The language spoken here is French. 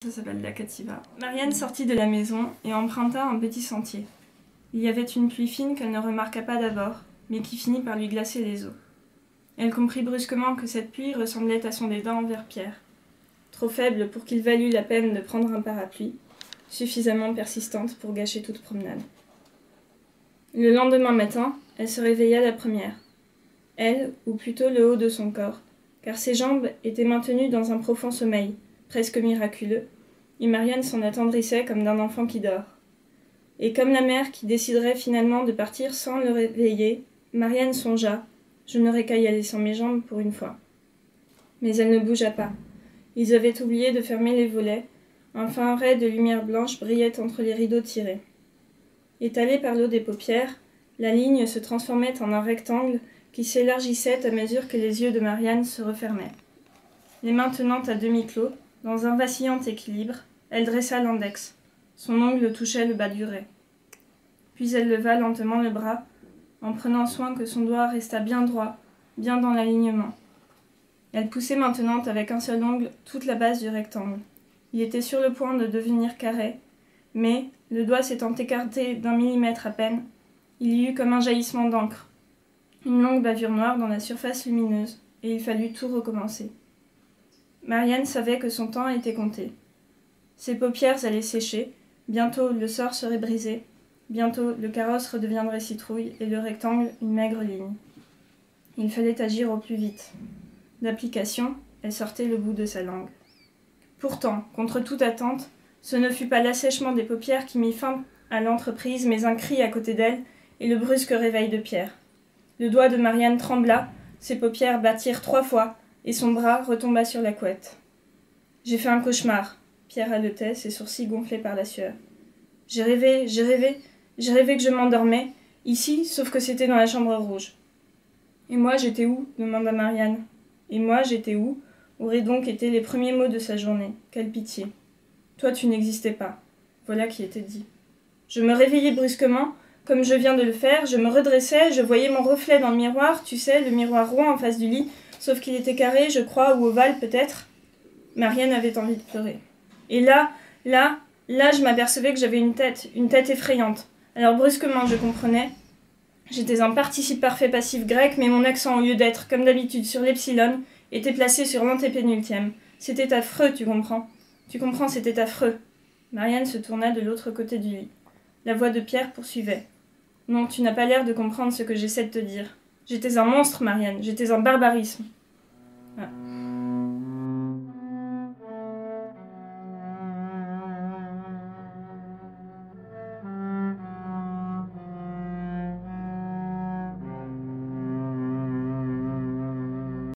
Ça s'appelle la Cativa. Marianne sortit de la maison et emprunta un petit sentier. Il y avait une pluie fine qu'elle ne remarqua pas d'abord, mais qui finit par lui glacer les os. Elle comprit brusquement que cette pluie ressemblait à son dédain envers Pierre. Trop faible pour qu'il valût la peine de prendre un parapluie, suffisamment persistante pour gâcher toute promenade. Le lendemain matin, elle se réveilla la première. Elle, ou plutôt le haut de son corps, car ses jambes étaient maintenues dans un profond sommeil, presque miraculeux, et Marianne s'en attendrissait comme d'un enfant qui dort. Et comme la mère qui déciderait finalement de partir sans le réveiller, Marianne songea « Je n'aurais qu'à y aller sans mes jambes pour une fois ». Mais elle ne bougea pas. Ils avaient oublié de fermer les volets. Un fin ray de lumière blanche brillait entre les rideaux tirés. Étalée par l'eau des paupières, la ligne se transformait en un rectangle qui s'élargissait à mesure que les yeux de Marianne se refermaient. Les mains tenant à demi-clos, dans un vacillant équilibre, elle dressa l'index. Son ongle touchait le bas du ray. Puis elle leva lentement le bras, en prenant soin que son doigt restât bien droit, bien dans l'alignement. Elle poussait maintenant avec un seul ongle toute la base du rectangle. Il était sur le point de devenir carré, mais, le doigt s'étant écarté d'1 millimètre à peine, il y eut comme un jaillissement d'encre, une longue bavure noire dans la surface lumineuse, et il fallut tout recommencer. Marianne savait que son temps était compté. Ses paupières allaient sécher, bientôt le sort serait brisé, bientôt le carrosse redeviendrait citrouille et le rectangle une maigre ligne. Il fallait agir au plus vite. D'application, elle sortait le bout de sa langue. Pourtant, contre toute attente, ce ne fut pas l'assèchement des paupières qui mit fin à l'entreprise, mais un cri à côté d'elle et le brusque réveil de Pierre. Le doigt de Marianne trembla, ses paupières battirent 3 fois, et son bras retomba sur la couette. « J'ai fait un cauchemar », Pierre haletait, ses sourcils gonflés par la sueur. « J'ai rêvé que je m'endormais, ici, sauf que c'était dans la chambre rouge. »« Et moi, j'étais où ?» demanda Marianne. « Et moi, j'étais où ?» auraient donc été les premiers mots de sa journée. Quelle pitié. « Toi, tu n'existais pas. » Voilà qui était dit. Je me réveillai brusquement, comme je viens de le faire, je me redressai, je voyais mon reflet dans le miroir, tu sais, le miroir rond en face du lit, sauf qu'il était carré, je crois, ou ovale peut-être. Marianne avait envie de pleurer. Et là, je m'apercevais que j'avais une tête effrayante. Alors brusquement, je comprenais. J'étais un participe parfait passif grec, mais mon accent, au lieu d'être, comme d'habitude, sur l'epsilon, était placé sur l'antépénultième. C'était affreux, tu comprends. Tu comprends, c'était affreux. Marianne se tourna de l'autre côté du lit. La voix de Pierre poursuivait. Non, tu n'as pas l'air de comprendre ce que j'essaie de te dire. J'étais un monstre, Marianne, j'étais un barbarisme. Ah.